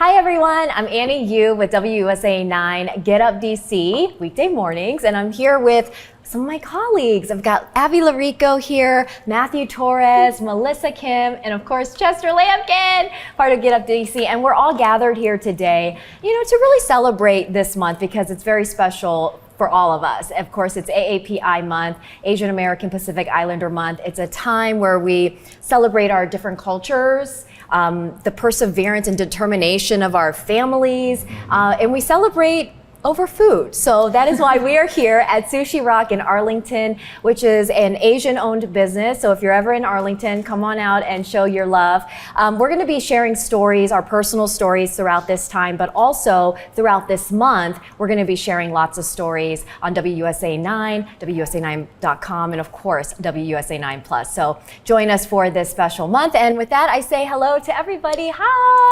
Hi everyone, I'm Annie Yu with WUSA 9 Get Up DC weekday mornings, and I'm here with some of my colleagues. I've got AAPI Llorico here, Matthew Torres, Melissa Kim, and of course Chester Lampkin, part of Get Up DC, and we're all gathered here today, to really celebrate this month because it's very special for all of us. Of course, it's AAPI month, Asian American Pacific Islander month. It's a time where we celebrate our different cultures, the perseverance and determination of our families, and we celebrate over food. So that is why we are here at Sushi Rock in Arlington, which is an Asian-owned business. So if you're ever in Arlington, come on out and show your love. We're going to be sharing stories, our personal stories throughout this time, but also throughout this month, we're going to be sharing lots of stories on WUSA 9, WUSA9.com, and of course, WUSA 9 Plus. So join us for this special month. And with that, I say hello to everybody. Hi.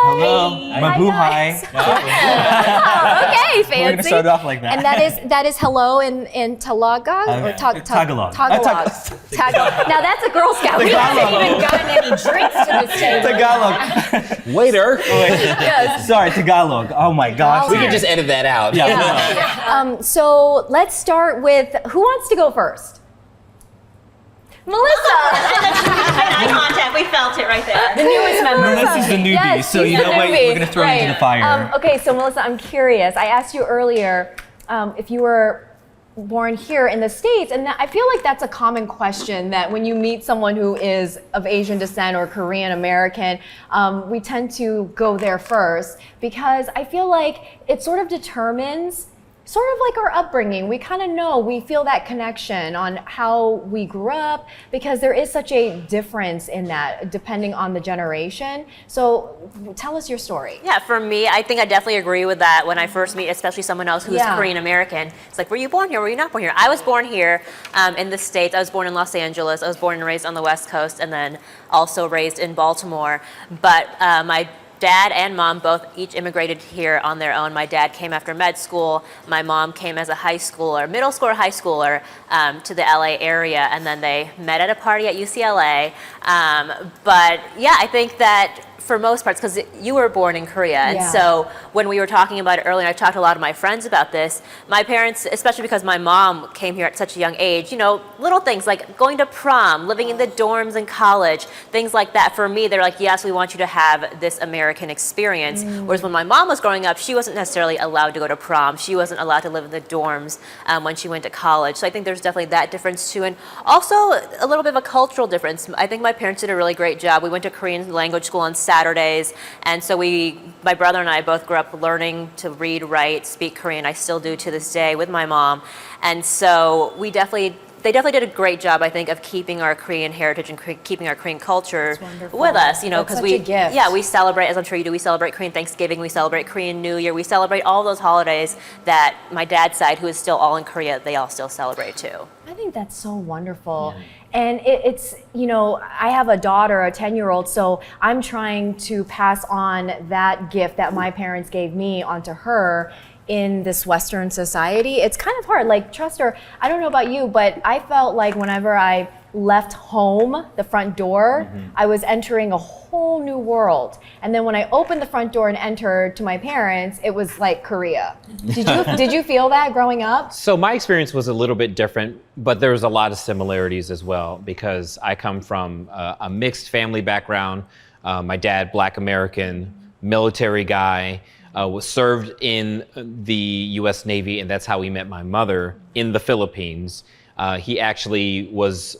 Hello. Hi. Oh, okay, fancy. Start off like that. And that is hello in Tagalog or Tagalog. Tagalog. Now that's a Girl Scout. We haven't even gotten any drinks to this table. Tagalog. Waiter. Yes. Sorry, Tagalog. Oh my gosh. We can just edit that out. Yeah. So let's start with, who wants to go first? Melissa. Eye contact. We felt it right there. The newest member. Melissa's the newbie, Yes, so she's you the know what? newbie. We're going to throw you into the fire. Okay, so Melissa, I'm curious. I asked you earlier if you were born here in the States, and I feel like that's a common question, that when you meet someone who is of Asian descent or Korean American, we tend to go there first, because I feel like it sort of determines sort of like our upbringing. We kind of know, we feel that connection on how we grew up, because there is such a difference in that depending on the generation. So tell us your story. Yeah, for me, I think I definitely agree with that when I first meet, especially someone else who's Korean American. It's like, were you born here? Were you not born here? I was born here in the States. I was born in Los Angeles. I was born and raised on the West Coast, and then also raised in Baltimore. But my dad and mom both each immigrated here on their own. My dad came after med school. My mom came as a high schooler, middle schooler, high schooler, to the LA area, and then they met at a party at UCLA. But yeah, I think that for most parts, because you were born in Korea, and so when we were talking about it earlier, I talked to a lot of my friends about this. My parents, especially because my mom came here at such a young age, little things like going to prom, living in the dorms in college, things like that. For me, they're like, yes, we want you to have this American experience. Whereas when my mom was growing up, she wasn't necessarily allowed to go to prom. She wasn't allowed to live in the dorms when she went to college. So I think there's definitely that difference too. And also a little bit of a cultural difference. I think my parents did a really great job. We went to Korean language school on Saturdays, and so my brother and I both grew up learning to read, write, speak Korean. I still do to this day with my mom, and so they definitely did a great job, I think, of keeping our Korean heritage and keeping our Korean culture with us. Because we celebrate, as I'm sure you do, we celebrate Korean Thanksgiving, we celebrate Korean New Year, we celebrate all those holidays that my dad's side, who is still all in Korea, they all still celebrate too. I think that's so wonderful. Yeah. And it's, I have a daughter, a 10-year-old, so I'm trying to pass on that gift that my parents gave me onto her in this Western society. It's kind of hard. Like, Chester, I don't know about you, but I felt like whenever I left home, the front door, I was entering a whole new world. And then when I opened the front door and entered to my parents, it was like Korea. Did you feel that growing up? So my experience was a little bit different, but there was a lot of similarities as well, because I come from a mixed family background. My dad, Black American, military guy, was served in the U.S. Navy, and that's how we met my mother in the Philippines. He actually was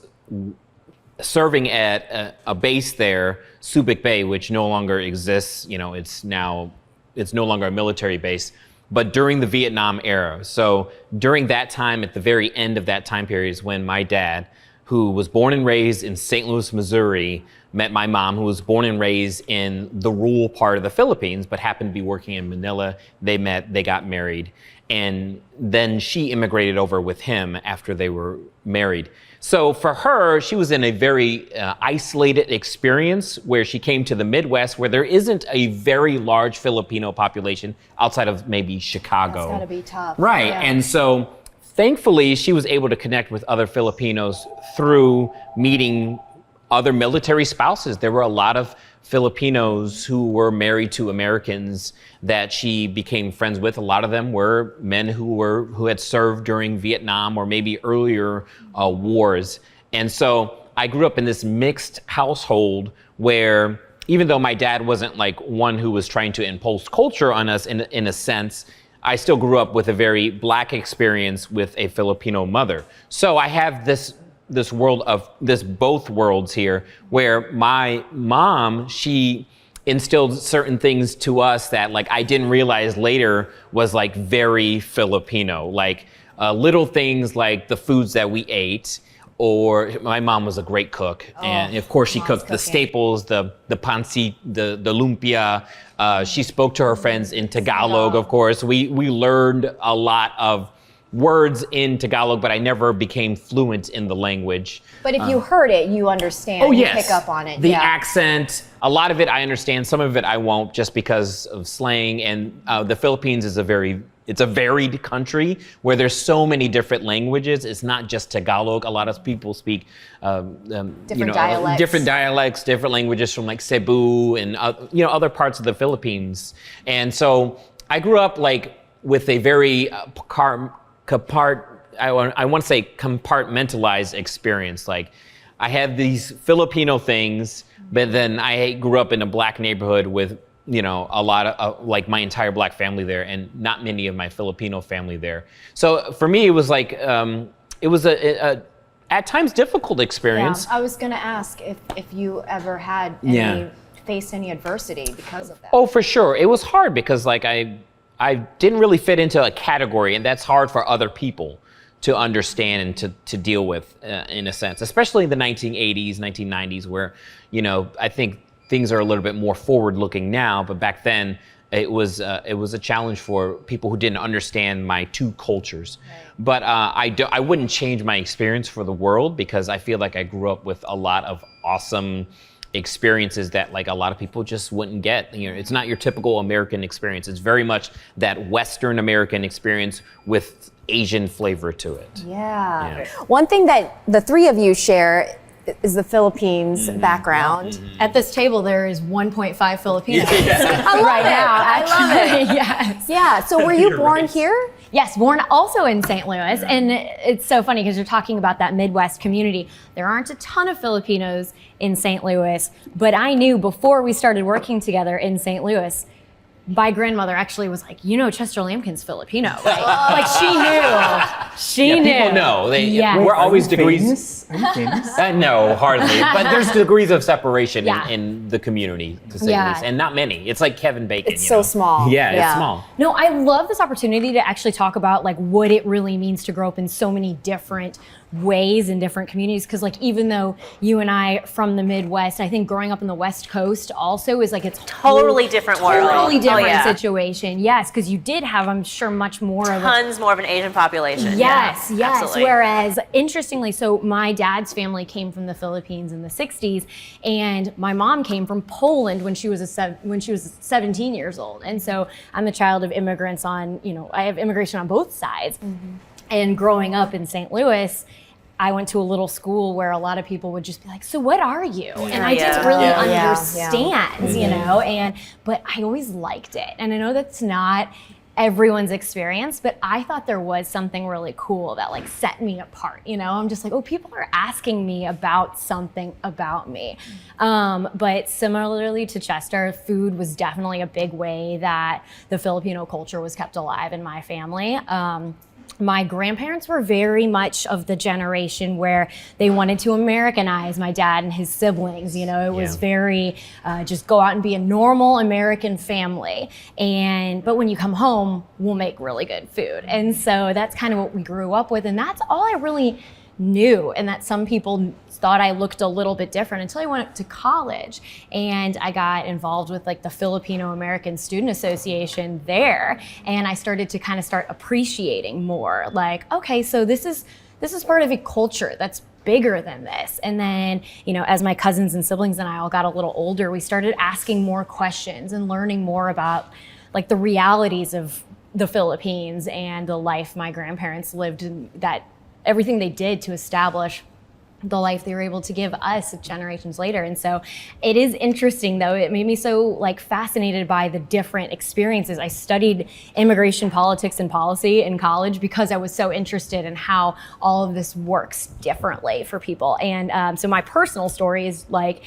serving at a base there, Subic Bay, which no longer exists. It's no longer a military base, but during the Vietnam era. So during that time, at the very end of that time period, is when my dad, who was born and raised in St. Louis, Missouri, met my mom, who was born and raised in the rural part of the Philippines, but happened to be working in Manila. They met, they got married, and then she immigrated over with him after they were married. So for her, she was in a very isolated experience where she came to the Midwest, where there isn't a very large Filipino population outside of maybe Chicago. That's gotta be tough. Right, Yeah. and so thankfully she was able to connect with other Filipinos through meeting other military spouses. There were a lot of Filipinos who were married to Americans that she became friends with. A lot of them were men who had served during Vietnam or maybe earlier wars. And so I grew up in this mixed household where, even though my dad wasn't like one who was trying to impose culture on us in a sense, I still grew up with a very Black experience with a Filipino mother. So I have this world of both worlds here, where my mom, she instilled certain things to us that like I didn't realize later was like very Filipino, like little things like the foods that we ate. Or my mom was a great cook, and of course she cooked the staples, the pancit, the lumpia. She spoke to her friends in Tagalog, of course. We learned a lot of words in Tagalog, but I never became fluent in the language. But if you heard it, you understand. Oh, you yes. pick up on it. The accent, a lot of it I understand, some of it I won't, just because of slang. And the Philippines is it's a varied country where there's so many different languages. It's not just Tagalog. A lot of people speak different dialects, different languages from like Cebu and other parts of the Philippines. And so I grew up like with a very I want to say compartmentalized experience. Like I had these Filipino things, but then I grew up in a Black neighborhood with a lot of like my entire Black family there, and not many of my Filipino family there. So for me, it was like it was a at times difficult experience. Yeah, I was gonna ask if you ever had faced any adversity because of that. Oh, for sure, it was hard because like I didn't really fit into a category, and that's hard for other people to understand and to deal with in a sense, especially in the 1980s, 1990s, where I think things are a little bit more forward-looking now, but back then it was a challenge for people who didn't understand my two cultures. Right. But I wouldn't change my experience for the world, because I feel like I grew up with a lot of awesome experiences that like a lot of people just wouldn't get. It's not your typical American experience. It's very much that Western American experience with Asian flavor to it. Yeah. One thing that the three of you share is the Philippines background. Mm-hmm. At this table, there is 1.5 Filipinos. Right now, actually. Yes. Yeah. So were you born here? Yes, born also in St. Louis. And it's so funny because you're talking about that Midwest community. There aren't a ton of Filipinos in St. Louis, but I knew before we started working together in St. Louis, my grandmother actually was like, Chester Lampkin's Filipino, right? Like she knew. People know. We're always degrees. Are you famous? No, hardly. But there's degrees of separation in the community, to say the least, and not many. It's like Kevin Bacon. It's so small. Yeah, it's small. No, I love this opportunity to actually talk about like what it really means to grow up in so many different ways in different communities, because like even though you and I from the Midwest, I think growing up in the West Coast also is like it's totally different world. Totally different situation. Yes, because you did have, I'm sure, much more tons more of an Asian population. Yes, yes. Absolutely. Whereas interestingly, so my dad's family came from the Philippines in the 60s, and my mom came from Poland when she was 17 years old. And so I'm the child of immigrants on, I have immigration on both sides. Mm-hmm. And growing up in St. Louis, I went to a little school where a lot of people would just be like, so what are you? And I didn't really understand, but I always liked it. And I know that's not everyone's experience, but I thought there was something really cool that like set me apart. I'm just like, oh, people are asking me about something about me. But similarly to Chester, food was definitely a big way that the Filipino culture was kept alive in my family. My grandparents were very much of the generation where they wanted to Americanize my dad and his siblings. It was very just go out and be a normal American family. But when you come home, we'll make really good food. And so that's kind of what we grew up with. And that's all I really knew. And that some people thought I looked a little bit different until I went to college, and I got involved with like the Filipino American Student Association there, and I started to start appreciating more like, okay, so this is part of a culture that's bigger than this. And then, as my cousins and siblings and I all got a little older, we started asking more questions and learning more about like the realities of the Philippines and the life my grandparents lived, and that everything they did to establish the life they were able to give us generations later. And so it is interesting, though. It made me so like fascinated by the different experiences. I studied immigration politics and policy in college because I was so interested in how all of this works differently for people. And so my personal story is like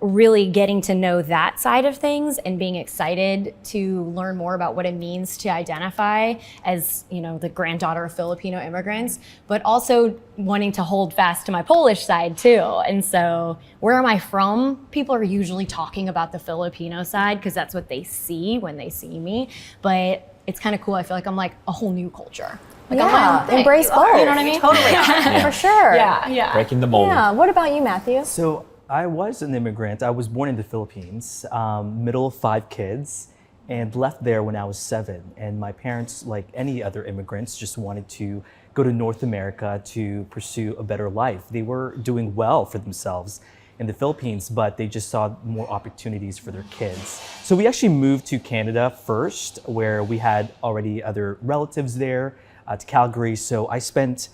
really getting to know that side of things and being excited to learn more about what it means to identify as, you know, the granddaughter of Filipino immigrants, but also wanting to hold fast to my Polish side too. And so where am I from? People are usually talking about the Filipino side because that's what they see when they see me. But it's kind of cool. I feel like I'm like a whole new culture. Like Yeah, embrace both. You know what I mean? Totally. For sure. Yeah. Breaking the mold. Yeah. What about you, Matthew? So I was an immigrant. I was born in the Philippines, middle of 5 kids, and left there when I was 7. And my parents, like any other immigrants, just wanted to go to North America to pursue a better life. They were doing well for themselves in the Philippines, but they just saw more opportunities for their kids. So we actually moved to Canada first, where we had already other relatives there, to Calgary. So I spent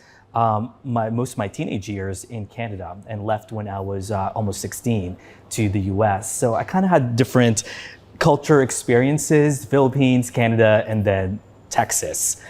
most of my teenage years in Canada and left when I was almost 16 to the US. So I kind of had different culture experiences, Philippines, Canada, and then Texas.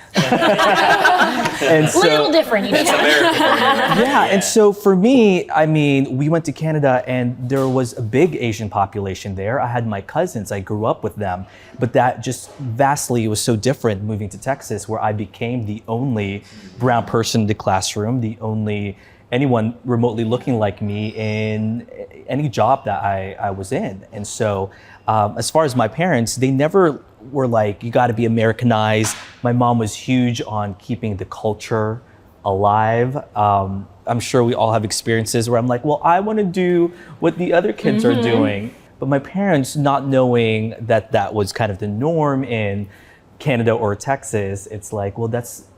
And so, Little different. You know? yeah, and so for me, I mean, we went to Canada and there was a big Asian population there. I had my cousins, I grew up with them, but that just vastly was so different moving to Texas, where I became the only brown person in the classroom, the only anyone remotely looking like me in any job that I was in. And so as far as my parents, they never were like, you got to be Americanized. My mom was huge on keeping the culture alive. I'm sure we all have experiences where I'm like, well, I want to do what the other kids are doing. But my parents, not knowing that that was kind of the norm in Canada or Texas, it's like, well,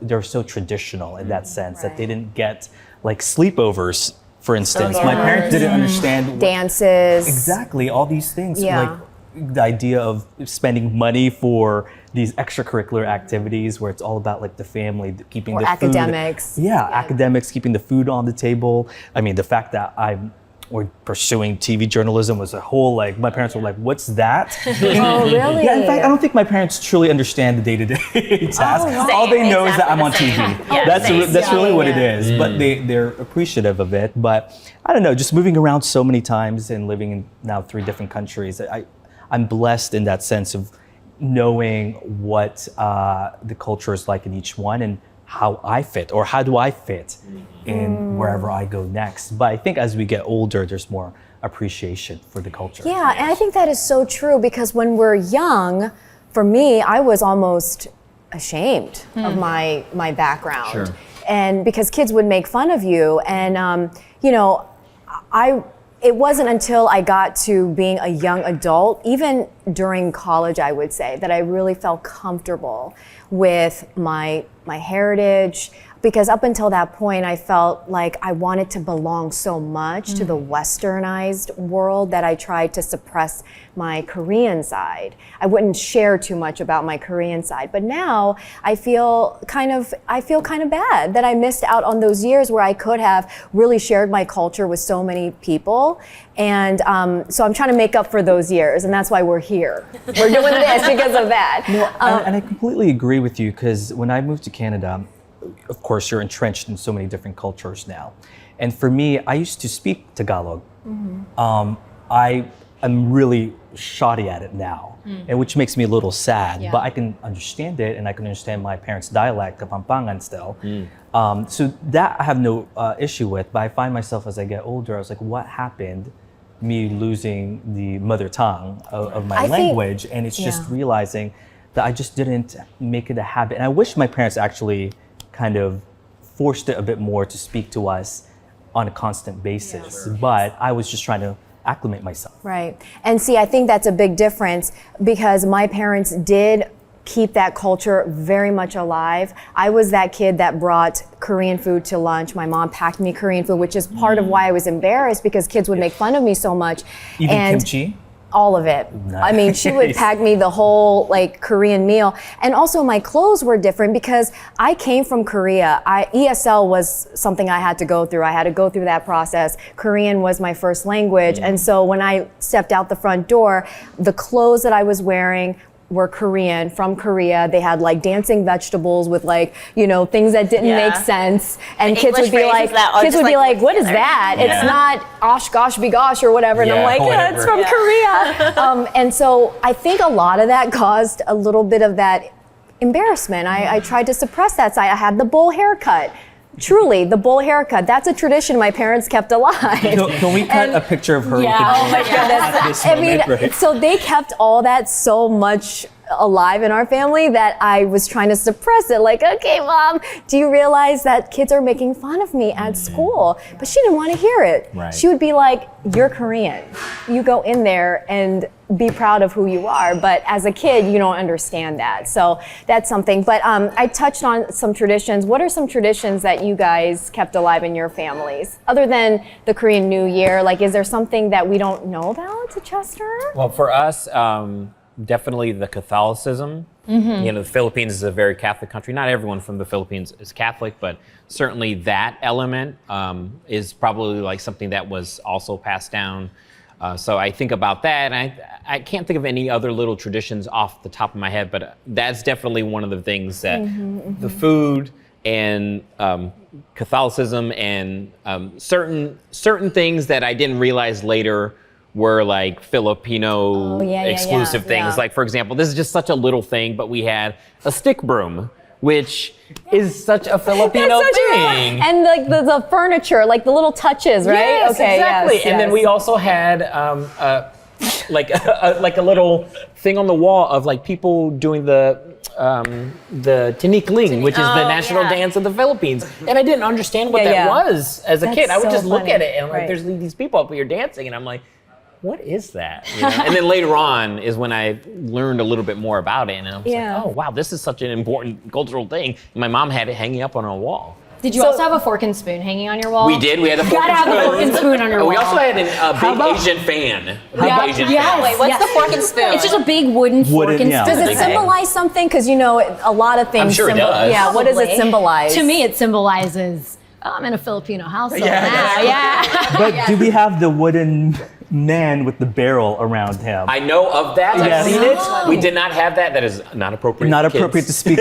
they're so traditional in that sense that they didn't get like sleepovers, for instance. My parents didn't understand Dances. exactly all these things. Yeah. Like the idea of spending money for these extracurricular activities where it's all about like the family, keeping Or the academics. food. Yeah, academics, keeping the food on the table. I mean, the fact that or pursuing TV journalism was a whole, like, my parents were like, what's that? Oh, really? Yeah, in fact, I don't think my parents truly understand the day-to-day task. wow. All they know is that I'm on Exactly TV. the same. Yeah, That's same. really what it is. But they're appreciative of it. But I don't know, just moving around so many times and living in now 3 different countries, I'm blessed in that sense of knowing what the culture is like in each one and how I fit, or how do I fit in wherever I go next. But I think as we get older, there's more appreciation for the culture. Yeah, and I think that is so true because when we're young, for me, I was almost ashamed of my background. Sure. And because kids would make fun of you. And, you know, it wasn't until I got to being a young adult, even during college, I would say, that I really felt comfortable with my heritage. Because up until that point, I felt like I wanted to belong so much to the westernized world that I tried to suppress my Korean side. I wouldn't share too much about my Korean side. But now I feel kind of bad that I missed out on those years where I could have really shared my culture with so many people. And so I'm trying to make up for those years, and that's why we're here. We're doing this because of that. And I completely agree with you, because when I moved to Canada, of course, you're entrenched in so many different cultures now. And for me, I used to speak Tagalog. I am really shoddy at it now, and which makes me a little sad, Yeah. but I can understand it, and I can understand my parents' dialect, Kapampangan still. So that I have no issue with, but I find myself as I get older, I was like, what happened? Me losing the mother tongue of my I think- language, and it's just Yeah. realizing that I just didn't make it a habit. And I wish my parents actually kind of forced it a bit more to speak to us on a constant basis. But I was just trying to acclimate myself. Right. And see, I think that's a big difference because my parents did keep that culture very much alive. I was that kid that brought Korean food to lunch. My mom packed me Korean food, which is part of why I was embarrassed because kids would make fun of me so much. Even And kimchi? All of it. I mean, she would Nice. pack me the whole like Korean meal. And also my clothes were different because I came from Korea. ESL was something I had to go through. I had to go through that process. Korean was my first language. And so when I stepped out the front door, the clothes that I was wearing were Korean, from Korea. They had like dancing vegetables with like, you know, things that didn't Yeah. make sense. And The kids would English be like, phrases that are kids just, would be like, like, what is together. that? Yeah. It's not osh gosh be gosh or whatever. And I'm Yeah, like, yeah, it's from Korea. And so I think a lot of that caused a little bit of that embarrassment. I tried to suppress that side. I had the bowl haircut. Truly, the bowl haircut. That's a tradition my parents kept alive. Can we cut And- a picture of her? Yeah. with the Oh my jeans at this I mean, moment, right? so they kept all that so much alive in our family that I was trying to suppress it. Like, okay, mom, do you realize that kids are making fun of me at school? But she didn't want to hear it. Right. She would be like, you're Korean. You go in there and be proud of who you are. But as a kid, you don't understand that. So that's something. But I touched on some traditions. What are some traditions that you guys kept alive in your families? Other than the Korean New Year, like, is there something that we don't know about, Chester? Well, for us, definitely the Catholicism. You know, the Philippines is a very Catholic country. Not everyone from the Philippines is Catholic, but certainly that element is probably like something that was also passed down. So I think about that, and I can't think of any other little traditions off the top of my head, but that's definitely one of the things that the food and Catholicism and certain things that I didn't realize later were like Filipino exclusive things. yeah. Like, for example, this is just such a little thing, but we had a stick broom, which is such a Filipino thing. And like the furniture, like the little touches, right? Yes, exactly. Yes, and then yes. we also had like a little thing on the wall of like people doing the tinikling, which is the national dance of the Philippines. And I didn't understand what Yeah, that yeah. was as a That's kid. I would so just look funny. at it and like, Right. there's these people up here dancing, and I'm like, what is that? You know? And then later on is when I learned a little bit more about it, and I was Yeah. like, oh wow, this is such an important cultural thing. And my mom had it hanging up on her wall. Did you So- also have a fork and spoon hanging on your wall? We did. We had a fork Gotta and have the spoon. fork and spoon on your And we wall. also had a big about- Asian fan. Yeah. Big Asian Yes. fan. Wait, what's the fork and spoon? It's just a big wooden fork Wooden, and yeah. spoon. Does it Okay. symbolize something? Because you know, a lot of things. I'm sure it does. Yeah, what does it Probably. symbolize? To me, it symbolizes, oh, I'm in a Filipino household Yeah, now. exactly. Yeah. But do we have the wooden man with the barrel around him? I know of that. Yes. I've seen it. We did not have that. That is not appropriate. Not for kids. appropriate to speak.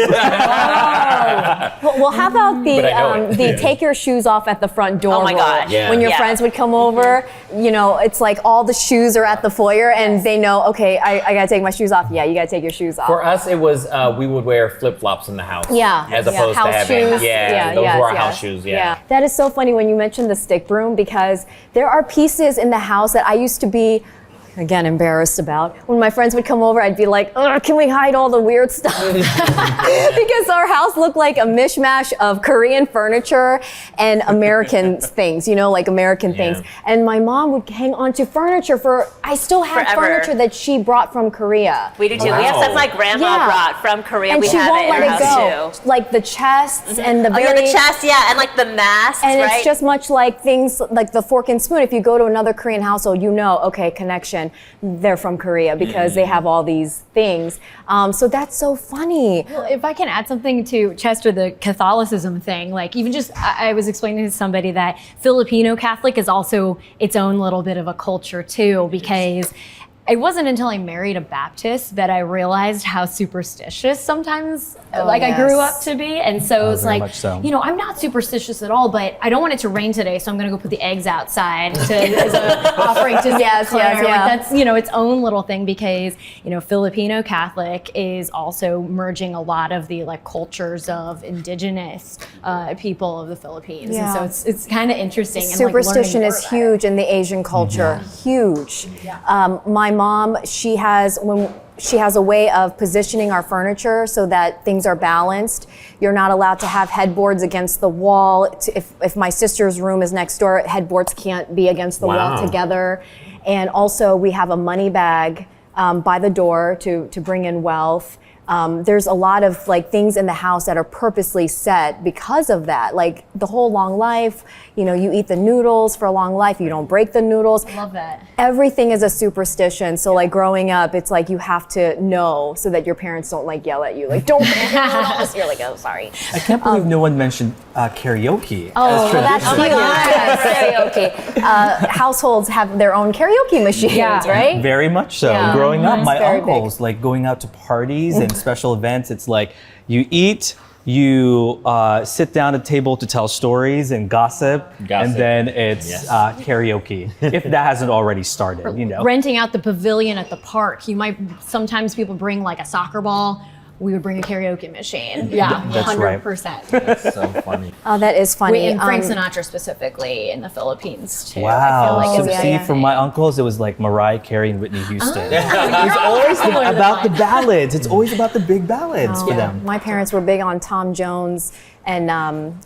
Well, how about But I know it. the take your shoes off at the front door Oh my rule? God. Yeah. When your Yeah. friends would come over, you know, it's like all the shoes are at the foyer and they know, okay, I gotta take my shoes off. Yeah, you gotta take your shoes off. For us, it was we would wear flip flops in the house. Yeah. As yeah. opposed House to having shoes. those yes, were our yes. house shoes. Yeah. That is so funny when you mentioned the stick broom because there are pieces in the house that I used to be, again, embarrassed about. When my friends would come over, I'd be like, ugh, can we hide all the weird stuff? Because our house looked like a mishmash of Korean furniture and American things, you know, like American things. And my mom would hang on to furniture I still have Forever. furniture that she brought from Korea. We do too. We have stuff my grandma Yeah. brought from Korea. And We she have won't it in let our it house go. too. Like the chests and the Oh very... yeah, the chest, yeah, and like the masks, And right? it's just much like things like the fork and spoon. If you go to another Korean household, you know, okay, connection, they're from Korea because they have all these things. So that's so funny. Well, if I can add something to Chester, the Catholicism thing, like even just, I was explaining to somebody that Filipino Catholic is also its own little bit of a culture too, because it wasn't until I married a Baptist that I realized how superstitious sometimes I grew up to be. And so it's very like, much so. you know, I'm not superstitious at all, but I don't want it to rain today, so I'm going to go put the eggs outside as an offering to Yes, Claire. yes, yeah. Like that's, you know, its own little thing because, you know, Filipino Catholic is also merging a lot of the like cultures of indigenous people of the Philippines. Yeah. And so it's kind of interesting. and, like, Superstition learning is more about it. huge in the Asian culture. Huge. My mom, she has a way of positioning our furniture so that things are balanced. You're not allowed to have headboards against the wall. If my sister's room is next door, headboards can't be against the wall Wow. together. And also we have a money bag by the door to bring in wealth. there's a lot of like things in the house that are purposely set because of that. Like the whole long life, you know, you eat the noodles for a long life, you don't break the noodles. Love that. Everything is a superstition. So like growing up, it's like you have to know so that your parents don't like yell at you, like don't break the noodles. You're like, oh, sorry. I can't believe no one mentioned karaoke. Oh, as well, that's tradition. huge. Karaoke. Households have their own karaoke machines, right? Very much so. Yeah. Growing up, Mine's my very uncles, like going out to parties and special events, it's like you eat, you sit down at a table to tell stories and gossip. And then it's Yes. karaoke, if that hasn't already started, you know. Renting out the pavilion at the park. Sometimes people bring like a soccer ball. We would bring a karaoke machine. Yeah, That's right. 100%. That's so funny. Oh, that is funny. And Frank Sinatra specifically in the Philippines too. I feel Wow. like So it's yeah, see, yeah. for my uncles, it was like Mariah Carey and Whitney Houston. It's always About the ballads. It's always about the big ballads for them. My parents were big on Tom Jones and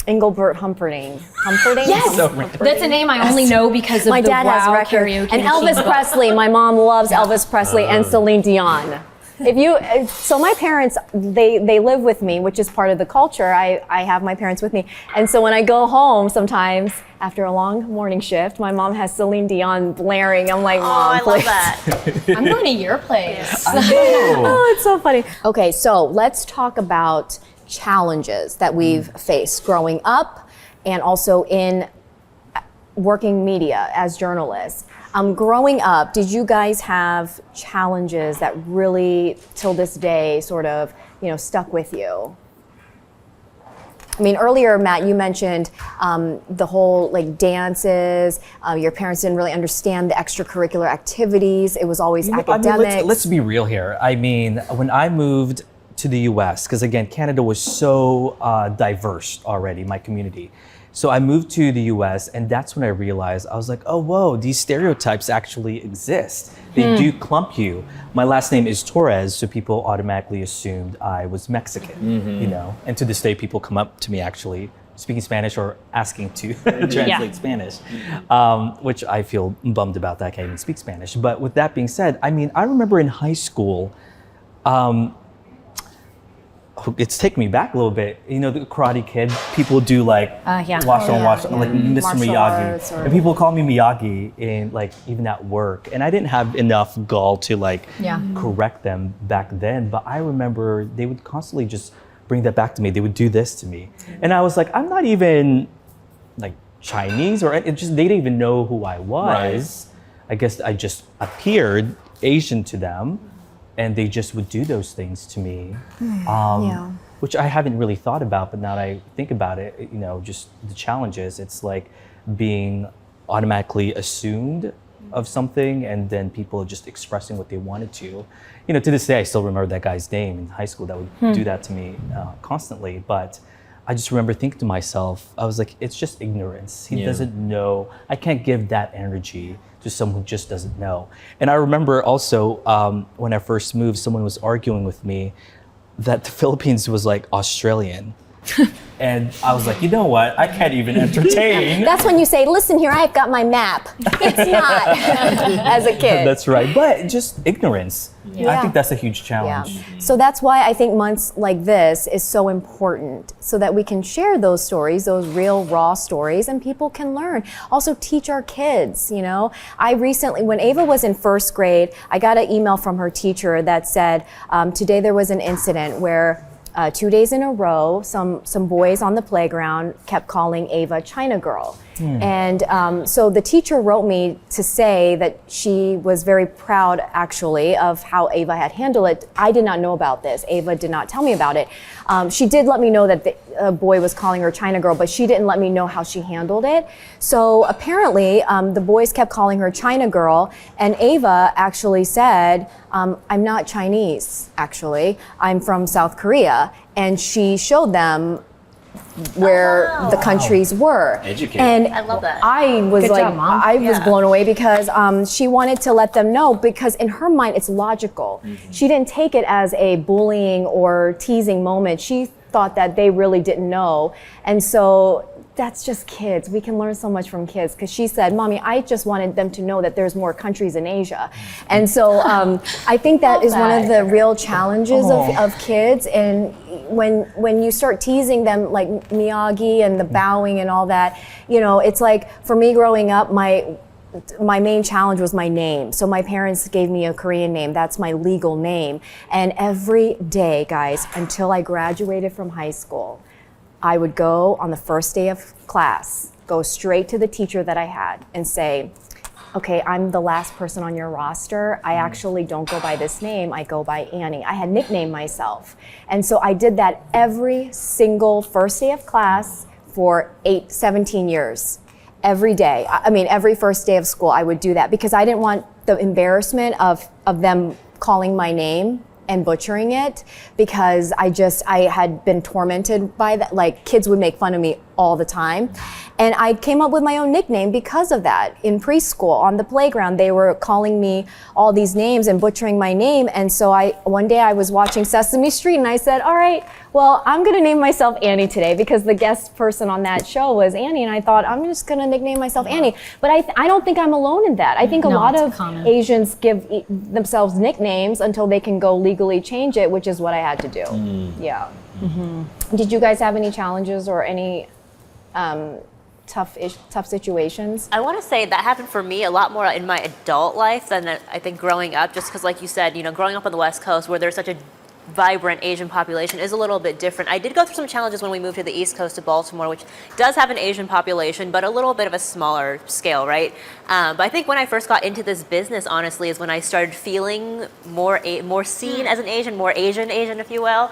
Engelbert Humperdinck. Humperdinck? Yes, that's a name I only know because of My the dad has WoW record. karaoke And machine Elvis book. Presley. My mom loves Elvis Presley and Celine Dion. So my parents, they live with me, which is part of the culture. I have my parents with me. And so when I go home sometimes after a long morning shift, my mom has Celine Dion blaring. I'm like, Oh, Mom, I please. love that. I'm going to your place. Oh, it's so funny. Okay, so let's talk about challenges that we've faced growing up and also in working media as journalists. Growing up, did you guys have challenges that really, till this day, sort of, you know, stuck with you? I mean, earlier, Matt, you mentioned the whole like dances. Your parents didn't really understand the extracurricular activities. It was always academics. Let's be real here. I mean, when I moved to the US, because again, Canada was so diverse already, my community. So I moved to the US, and that's when I realized, I was like, oh, whoa, these stereotypes actually exist. They do clump you. My last name is Torres, so people automatically assumed I was Mexican, you know? And to this day, people come up to me actually speaking Spanish or asking to translate Spanish, which I feel bummed about that I can't even speak Spanish. But with that being said, I mean, I remember in high school, it's taking me back a little bit. You know, the Karate Kid, people do like wash on, like Mr. Martial arts Miyagi. or- And people call me Miyagi in like even at work. And I didn't have enough gall to like correct them back then. But I remember they would constantly just bring that back to me. They would do this to me. And I was like, I'm not even like Chinese or it just, they didn't even know who I was. I guess I just appeared Asian to them. And they just would do those things to me, which I haven't really thought about. But now that I think about it, you know, just the challenges. It's like being automatically assumed of something, and then people just expressing what they wanted to. You know, to this day, I still remember that guy's name in high school that would do that to me constantly. But I just remember thinking to myself, I was like, it's just ignorance. He doesn't know. I can't give that energy to someone who just doesn't know. And I remember also when I first moved, someone was arguing with me that the Philippines was like Australian. And I was like, you know what? I can't even entertain. That's when you say, listen here, I've got my map. It's not, as a kid. That's right. But just ignorance. I think that's a huge challenge. So that's why I think months like this is so important, so that we can share those stories, those real raw stories, and people can learn. Also teach our kids, you know. I recently, when Ava was in first grade, I got an email from her teacher that said, today there was an incident where 2 days in a row, some boys on the playground kept calling Ava China girl. And so the teacher wrote me to say that she was very proud, actually, of how Ava had handled it. I did not know about this. Ava did not tell me about it. She did let me know that the boy was calling her China girl, but she didn't let me know how she handled it. So apparently, the boys kept calling her China girl, and Ava actually said, I'm not Chinese, actually. I'm from South Korea. And she showed them where the countries were. Educated. And I love that. I was Good like, job, Mom. I was blown away because she wanted to let them know, because in her mind it's logical. She didn't take it as a bullying or teasing moment. She thought that they really didn't know. And so that's just kids. We can learn so much from kids. Because she said, Mommy, I just wanted them to know that there's more countries in Asia. And so I think that is one of the real challenges of kids. And when you start teasing them like Miyagi and the bowing and all that, you know, it's like for me growing up, my main challenge was my name. So my parents gave me a Korean name. That's my legal name. And every day, guys, until I graduated from high school, I would go on the first day of class, go straight to the teacher that I had and say, okay, I'm the last person on your roster. I actually don't go by this name. I go by Annie. I had nicknamed myself. And so I did that every single first day of class for 17 years. Every day. I mean, every first day of school, I would do that because I didn't want the embarrassment of them calling my name and butchering it, because I had been tormented by that. Like, kids would make fun of me all the time. And I came up with my own nickname because of that. In preschool, on the playground, they were calling me all these names and butchering my name. And so one day I was watching Sesame Street and I said, all right, well, I'm gonna name myself Annie today because the guest person on that show was Annie. And I thought, I'm just gonna nickname myself Annie. But I don't think I'm alone in that. I think a lot of Asians give themselves nicknames until they can go legally change it, which is what I had to do. Yeah. Did you guys have any challenges or any tough situations? I want to say that happened for me a lot more in my adult life than I think growing up, just because, like you said, you know, growing up on the West Coast where there's such a vibrant Asian population is a little bit different. I did go through some challenges when we moved to the East Coast of Baltimore, which does have an Asian population, but a little bit of a smaller scale, right? But I think when I first got into this business, honestly, is when I started feeling more seen as an Asian, more Asian, if you will,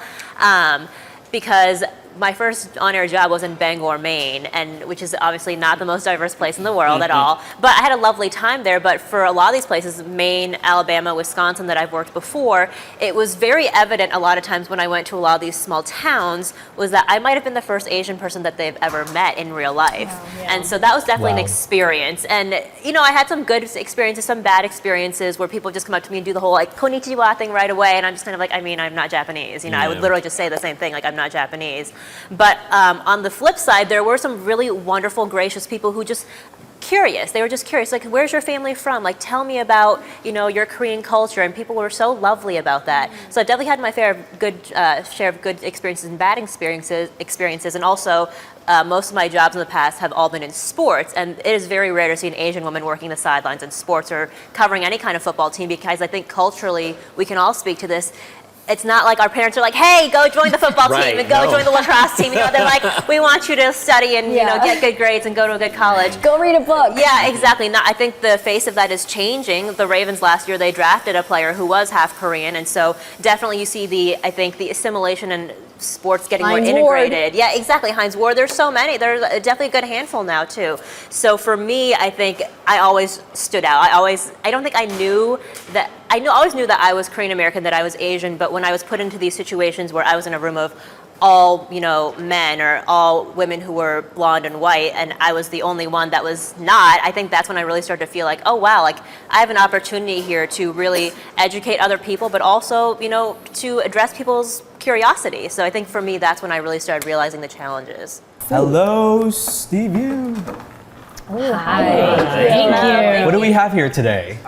because my first on-air job was in Bangor, Maine, and which is obviously not the most diverse place in the world at all. But I had a lovely time there. But for a lot of these places, Maine, Alabama, Wisconsin, that I've worked before, it was very evident a lot of times when I went to a lot of these small towns was that I might have been the first Asian person that they've ever met in real life. And so that was definitely an experience. And you know, I had some good experiences, some bad experiences where people just come up to me and do the whole like konnichiwa thing right away, and I'm just kind of like, I mean, I'm not Japanese. You know, I would literally just say the same thing, like, I'm not Japanese. But on the flip side, there were some really wonderful, gracious people who just curious. They were just curious, like, where's your family from? Like, tell me about, you know, your Korean culture. And people were so lovely about that. So I've definitely had my share of good experiences and bad experiences. And also, most of my jobs in the past have all been in sports. And it is very rare to see an Asian woman working the sidelines in sports or covering any kind of football team, because I think culturally we can all speak to this. It's not like our parents are like, hey, go join the football team and go join the lacrosse team. You know, they're like, we want you to study and you know, get good grades and go to a good college. Go read a book. Yeah, exactly. I think the face of that is changing. The Ravens last year, they drafted a player who was half Korean. And so definitely you see the assimilation and sports getting Hines more integrated. Ward. Yeah, exactly. Hines Ward. There's so many. There's definitely a good handful now too. So for me, I think I always stood out. I always knew that I was Korean American, that I was Asian, but when I was put into these situations where I was in a room of all, you know, men or all women who were blonde and white, and I was the only one that was not, I think that's when I really started to feel like, oh wow, like I have an opportunity here to really educate other people, but also, you know, to address people's curiosity. So I think for me, that's when I really started realizing the challenges. Hello, Steve. Hi. Thank you. What do we have here today?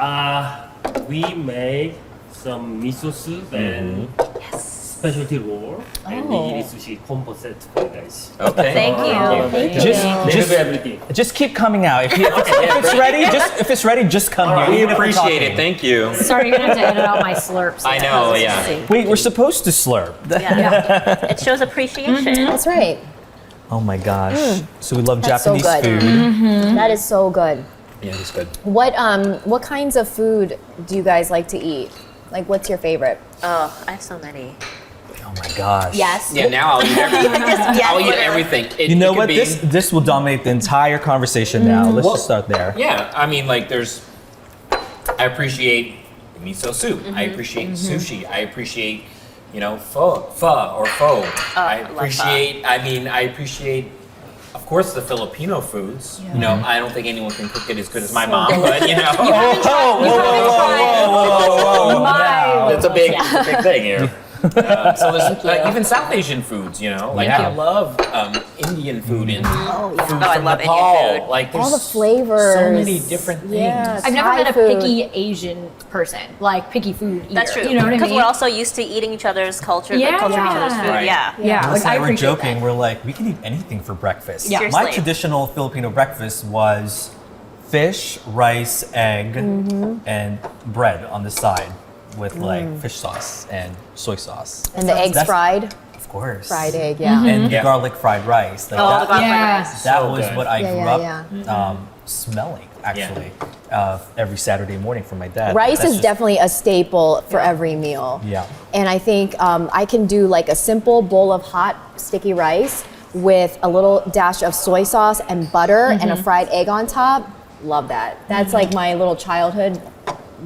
We made some miso soup and specialty roll, and the sushi combo set for you guys. Okay. Thank you. Thank you. They have everything. Just keep coming out. If it's ready, just come here. We even if we're appreciate talking. it. Thank you. Sorry, you're gonna have to edit out my slurps. I know, yeah. Wait, we're supposed to slurp. Yeah. It shows appreciation. That's right. Oh my gosh. So we love That's so Japanese good. food. That is so good. Yeah, it's good. What kinds of food do you guys like to eat? Like, what's your favorite? Oh, I have so many. Oh my gosh. Yes. Yeah, now I'll eat everything. I'll eat everything. You know what? This will dominate the entire conversation now. Let's just start there. Yeah, I mean, like, I appreciate miso soup. I appreciate sushi. I appreciate, you know, pho. I appreciate, of course, the Filipino foods. You know, I don't think anyone can cook it as good as my mom, but you know. Whoa. It's a big thing here. So there's even South Asian foods, you know, like Yeah. I love Indian food and food I from love Nepal. Indian food. Like there's All the flavors. so many different things. Yeah. I've never Thai met a food. picky Asian person, like picky food eater. That's true. You know what I Because mean? we're also used to eating each other's culture, Yeah. the culture of each other's food. Right. Yeah. yeah, Melissa and I were appreciate joking. that. We're like, we can eat anything for breakfast. Yeah. My Seriously. traditional Filipino breakfast was fish, rice, egg, and bread on the side with like fish sauce and soy sauce. And the eggs That's- fried, Of course. fried egg, yeah. And Yeah. garlic fried rice. Like Oh, that, the garlic Yeah. rice. that So was good. what I Yeah, grew yeah, up smelling, actually, every Saturday morning from my dad. Rice That's is just- definitely a staple for every meal. Yeah. And I think I can do like a simple bowl of hot sticky rice with a little dash of soy sauce and butter and a fried egg on top. Love that. That's like my little childhood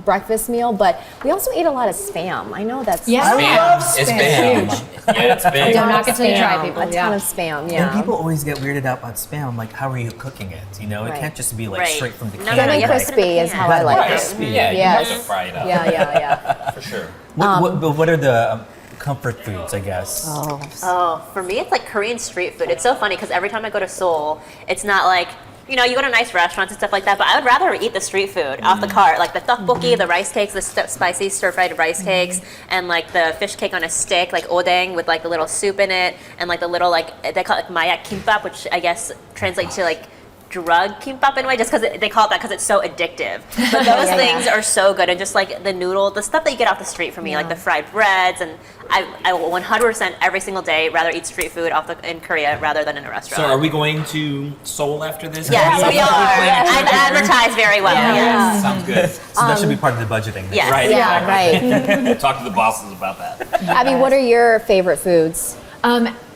breakfast meal. But we also ate a lot of spam. I know that's Yeah. I love It's spam. big. Yeah, it's big. Don't knock it till you try, Spam, people. A ton of spam, And yeah. people always get weirded out about spam. I'm like, how are you cooking it? You know, it Right. can't just be like Right. straight from the No, can. no, no, Getting you have to put it in crispy the is pan. how I like it. Crispy, yeah, you Yes. have to fry it up. Yeah, yeah. For sure. But what are the comfort foods, I guess? Oh, for me, it's like Korean street food. It's so funny because every time I go to Seoul, it's not like, you know, you go to nice restaurants and stuff like that, but I would rather eat the street food off the cart, like the tteokbokki, the rice cakes, the spicy stir-fried rice cakes, and like the fish cake on a stick, like odeng with like the little soup in it, and like the little like they call it mayak kimbap, which I guess translates to like drug kimbap in a way, just because they call it that because it's so addictive. But those Yeah, things yeah. are so good, and just like the noodle, the stuff that you get off the street for me, like the fried breads, and I will 100% every single day rather eat street food in Korea rather than in a restaurant. So are we going to Seoul after this? Yes, we are. And advertise very well. Yes. Sounds good. So that should be part of the budgeting. Yes. Right. Yeah, right. Talk to the bosses about that. Abby, what are your favorite foods?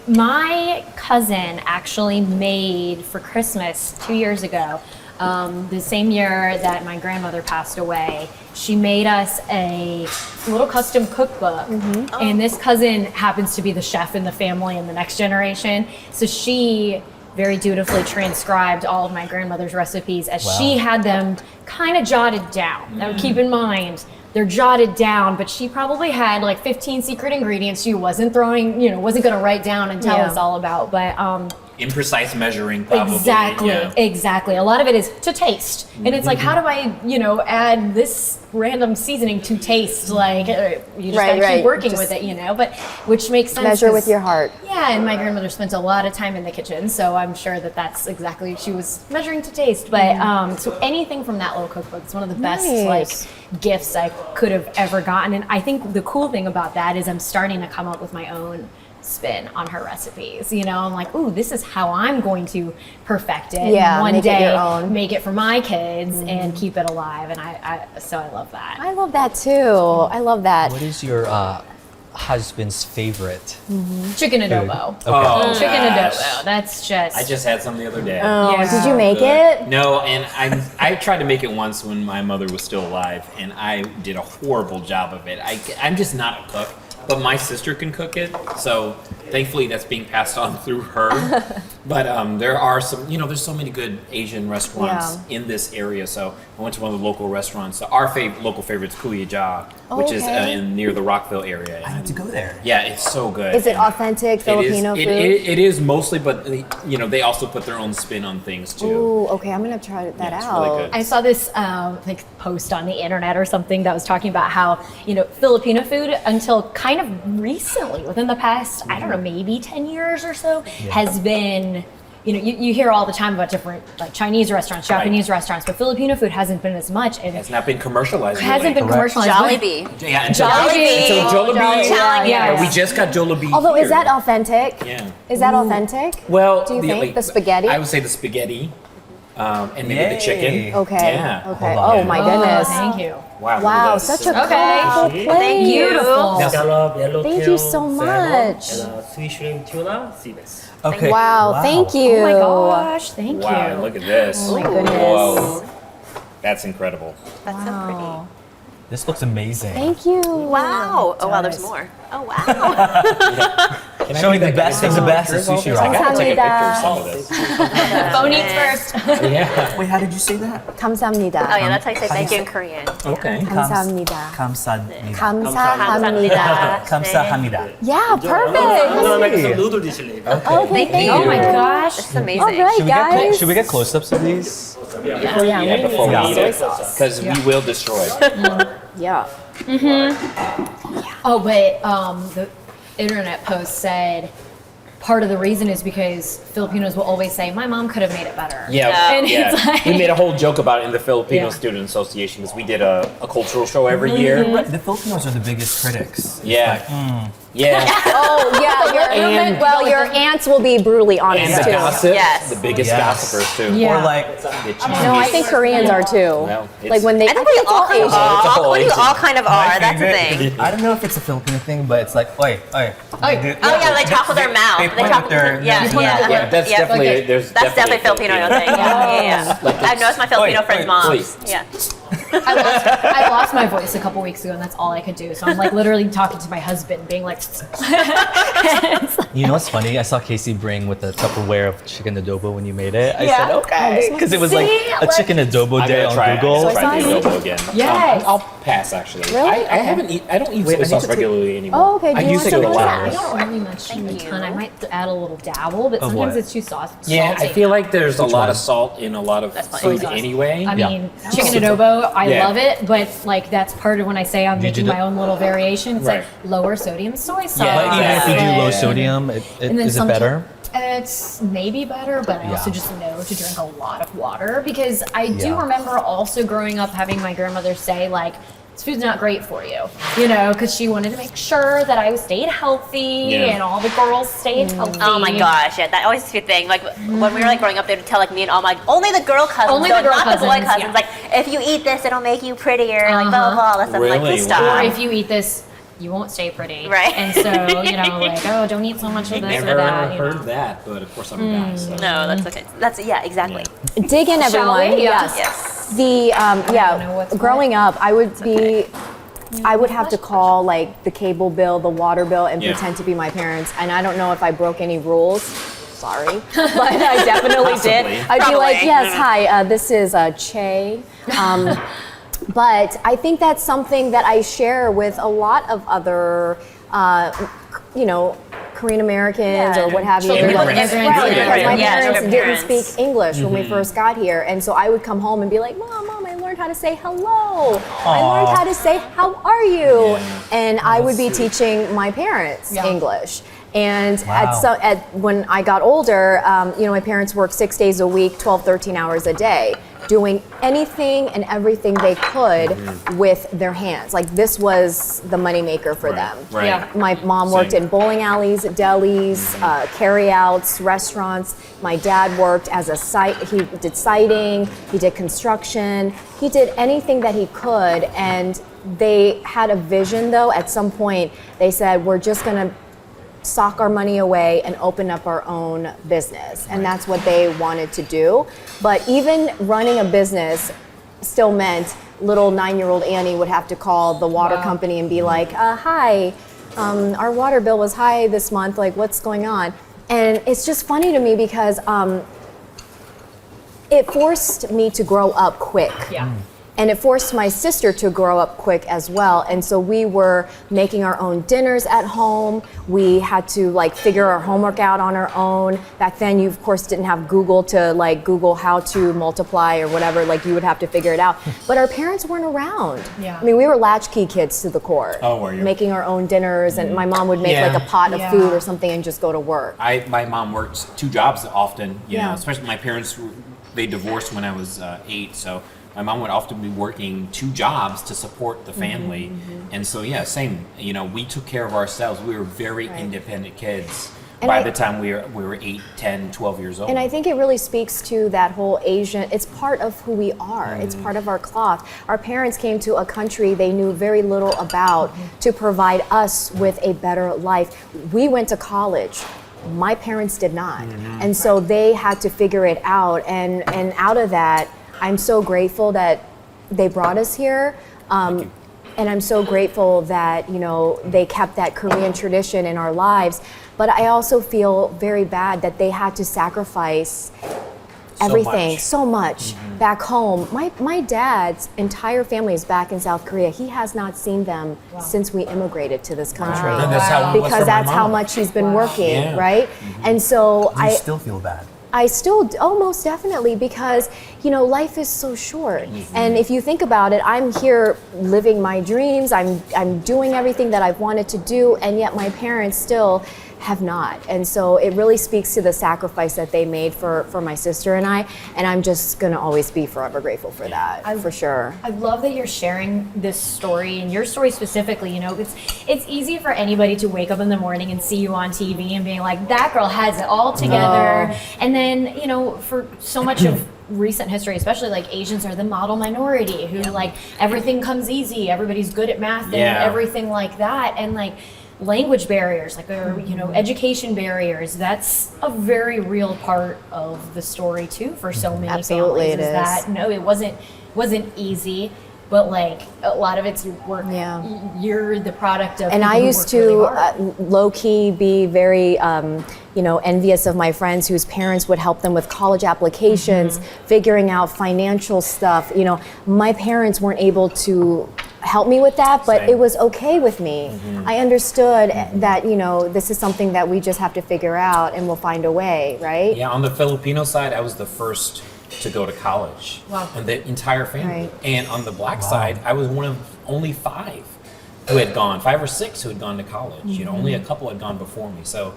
My cousin actually made for Christmas 2 years ago, the same year that my grandmother passed away, she made us a little custom cookbook. And this cousin happens to be the chef in the family in the next generation. So she very dutifully transcribed all of my grandmother's recipes as she had them kind of jotted down. Now keep in mind, they're jotted down, but she probably had like 15 secret ingredients she wasn't throwing, wasn't going to write down and tell Yeah. us all about. But Imprecise measuring, probably. exactly, Yeah. exactly. A lot of it is to taste, and it's like, how do I, add this random seasoning to taste? Like, you just Right, gotta right. keep working Just with it, But which makes sense. Measure 'cause- with your heart. Yeah, and my grandmother spent a lot of time in the kitchen, so I'm sure that that's exactly she was measuring to taste. But so anything from that little cookbook, it's one of the best Nice. like gifts I could have ever gotten. And I think the cool thing about that is I'm starting to come up with my own spin on her recipes. I'm like, ooh, this is how I'm going to perfect it. Yeah, and one make it day your own. make it for my kids and keep it alive. And so I love that. I love that too. I love that. What is your husband's favorite? Chicken adobo. Oh, Chicken gosh. adobo. That's just. I just had some the other day. Oh, Yeah. did you make Good. it? No, and I tried to make it once when my mother was still alive, and I did a horrible job of it. I'm just not a cook, but my sister can cook it, so thankfully that's being passed on through her. But there are some, there's so many good Asian restaurants in this area. So I went to one of the local restaurants. Our local favorite is Kuyaja, which is Okay. near the Rockville area. I need to go there. Yeah, it's so good. Is it And authentic Filipino it food? It is mostly, but they also put their own spin on things too. Ooh, okay, I'm gonna try that Yeah, it's out. really good. I saw this post on the internet or something that was talking about how Filipino food until kind of recently, within the past I don't know maybe 10 years or so, has been. You hear all the time about different like Chinese restaurants, Japanese restaurants, but Filipino food hasn't been as much. And It's not been commercialized. hasn't been Correct. commercialized. Jollibee. Yeah, until Jollibee. Jollibee. Telling you. Yeah. We just got Jollibee. Although, is here. that authentic? Yeah. Is that authentic? Well, Do you think? The spaghetti? I would say the spaghetti, and maybe the Yay. chicken. Okay. Yeah. Okay. Hold on. Oh my Oh, goodness. thank you. Wow. Wow, look at this. such a Okay. colorful plate. Thank you. Beautiful. Scallop, yellowtail, Thank you so salmon, much. and sweet shrimp tuna, seabass. Okay. Wow, thank you. Oh my gosh, thank Wow. you. Look at this. Oh my goodness. Whoa. That's incredible. That's so pretty. This looks amazing. Thank you. Wow. Oh, wow, there's more. Oh, wow. Showing the best of the best of sushi I ramen. gotta take a picture of 감사합니다. some of this. Phone eats first. Yeah. Wait, how did you say that? 감사합니다. Oh yeah, that's how you say thank you in Korean. Okay. 감사합니다. 감사합니다. 감사합니다. 감사합니다. Yeah, perfect. 오늘 some noodle 드실래요? Okay, thank Oh you. my gosh. It's amazing. All right, guys. Should we get close-ups of these? Yeah, before we eat soy it, sauce. because we will destroy. Yeah. Oh, but the internet post said part of the reason is because Filipinos will always say, my mom could have made it better. Yeah, And yeah. it's like- We made a whole joke about it in the Filipino Yeah. Student Association because we did a cultural show every year. The Filipinos are the biggest critics. Yeah. Yeah. Oh, yeah. Your aunts will be brutally honest And the too. gossip, Yes. the biggest Yes. gossipers too. Yeah. Or like, No, I think Koreans are too. Well, it's- Like when they, I think we all kind of It's a whole are. We Asian. all kind of are. That's the thing. I don't know if it's a Filipino thing, but it's like, oi, oi. Oh yeah, they talk with their mouth. They They point talk with their yeah, nose. yeah. Yeah, that's Yep. definitely there's That's definitely Filipino thing. Yeah. I've noticed my Filipino Oi, friends' oi, moms. oi. Yeah. I lost my voice a couple weeks ago, and that's all I could do. So I'm like literally talking to my husband, being like, You know what's funny? I saw Casey bring with a Tupperware of chicken adobo when you made it. I Yeah. said, okay. Because it was like a chicken adobo I day gotta on try Google. it. Try the adobo again. Yes. I'll pass actually. Really? I haven't I don't eat Wait, I soy need sauce to take- regularly anymore. Oh, okay. Do I you used want to some a of lot. that? I don't really much a ton. I might add a little dabble, but Of sometimes what? it's too salty. Yeah, I feel like there's a lot of salt in a lot of fine. food Soy sauce. anyway. I Yeah. mean, chicken adobo, I Yeah. love it, but like that's part of when I say I'm Did you making do- my own little variation. It's like Right. lower sodium soy sauce. Yeah, But even if you do Yeah. low sodium, And then is it sometimes- better? It's maybe better, but I also Yeah. just know to drink a lot of water because I do Yeah. remember also growing up having my grandmother say like, this food's not great for you, you know, because she wanted to make sure that I stayed healthy Yeah. and all the girls stayed healthy. Oh my gosh, yeah, that always used to be a thing. Like when we were like growing up, they would tell like me and all my only the girl cousins, Only though, the girl not the boy cousins, cousins. yeah. Like if you eat this, it'll make you prettier. Like blah blah blah. That stuff. Like Really? please Or stop. if you eat this, you won't stay pretty. Right. And so, you know, like, oh, don't eat so much of this or Never that. You heard know. that, but of course I'm a guy. So. No, that's okay. That's yeah, exactly. Dig in, Shall everyone. we? Yes. Yes. The know what's growing up, I would be. I would have to call like the cable bill, the water bill, and Yeah. pretend to be my parents. And I don't know if I broke any rules. Sorry, but I definitely did. Possibly. I'd be like, Probably. yes, hi, this is Che. But I think that's something that I share with a lot of other, you know, Korean Americans or what have you. Immigrants. Right, Immigrants, because my yeah, parents didn't immigrants. speak English when we first got here, and so I would come home and be like, Mom, I learned how to say hello. I learned how to say how are you, and I would be teaching my parents Yeah. English. And Wow. when I got older, you know, my parents worked 6 days a week, 12, 13 hours a day, doing anything and everything they could with their hands. Like this was the moneymaker for them. Right. Yeah. My mom worked Same. in bowling alleys, delis, carryouts, restaurants. My dad worked as a site. He did siding. He did construction. He did anything that he could. And they had a vision, though. At some point, they said, "We're just gonna sock our money away and open up our own business." And that's what they wanted to do. But even running a business still meant little 9-year-old Annie would have to call the water company and be like, hi, our water bill was high this month, like what's going on? And it's just funny to me because it forced me to grow up quick. Yeah. And it forced my sister to grow up quick as well. And so we were making our own dinners at home. We had to like figure our homework out on our own. Back then, you of course didn't have Google to like Google how to multiply or whatever. Like you would have to figure it out. But our parents weren't around. Yeah. I mean, we were latchkey kids to the core. Oh, were you? Making our own dinners, and my mom would make Yeah. like a pot of Yeah. food or something and just go to work. My mom worked 2 jobs often, you Yeah. know, especially my parents, they divorced when I was 8, so my mom would often be working 2 jobs to support the family. And so, yeah, same, you know, we took care of ourselves. We were very independent kids And by I- the time we were 8, 10, 12 years old. And I think it really speaks to that whole Asian, it's part of who we are. It's part of our cloth. Our parents came to a country they knew very little about to provide us with a better life. We went to college. My parents did not. And so they had to figure it out. And out of that, I'm so grateful that they brought us here. and I'm so grateful that, you know, they kept that Korean tradition in our lives. But I also feel very bad that they had to sacrifice everything so much back home. My dad's entire family is back in South Korea. He has not seen them since we immigrated to this country. And that's how it was Because for my that's how mom. much he's been working, Yeah. right? And so Do you still feel bad? I still, oh, most definitely, because, you know, life is so short. And if you think about it, I'm here living my dreams, I'm doing everything that I've wanted to do, and yet my parents still have not. And so it really speaks to the sacrifice that they made for my sister and I, and I'm just gonna always be forever grateful for that, for sure. I love that you're sharing this story, and your story specifically. You know, it's easy for anybody to wake up in the morning and see you on TV and being like, that girl has it all together. And then, you know, for so much of recent history, especially like Asians are the model minority who like everything comes easy, everybody's good at math and everything like that. And like language barriers, like you know, education barriers, that's a very real part of the story too for so many Absolutely families. it is. That no, it wasn't easy, but like a lot of it's your work. You're the product of. And people I who used work really to hard. low-key be very, you know, envious of my friends whose parents would help them with college applications, figuring out financial stuff. You know, my parents weren't able to help me with that, but it was okay with me. I understood that, you know, this is something that we just have to figure out and we'll find a way, right? Yeah, on the Filipino side, I was the first to go to college. Wow. And the entire family. Right. And on the black side, I was one of only 5 who had gone, 5 or 6 who had gone to college. You know, only a couple had gone before me. So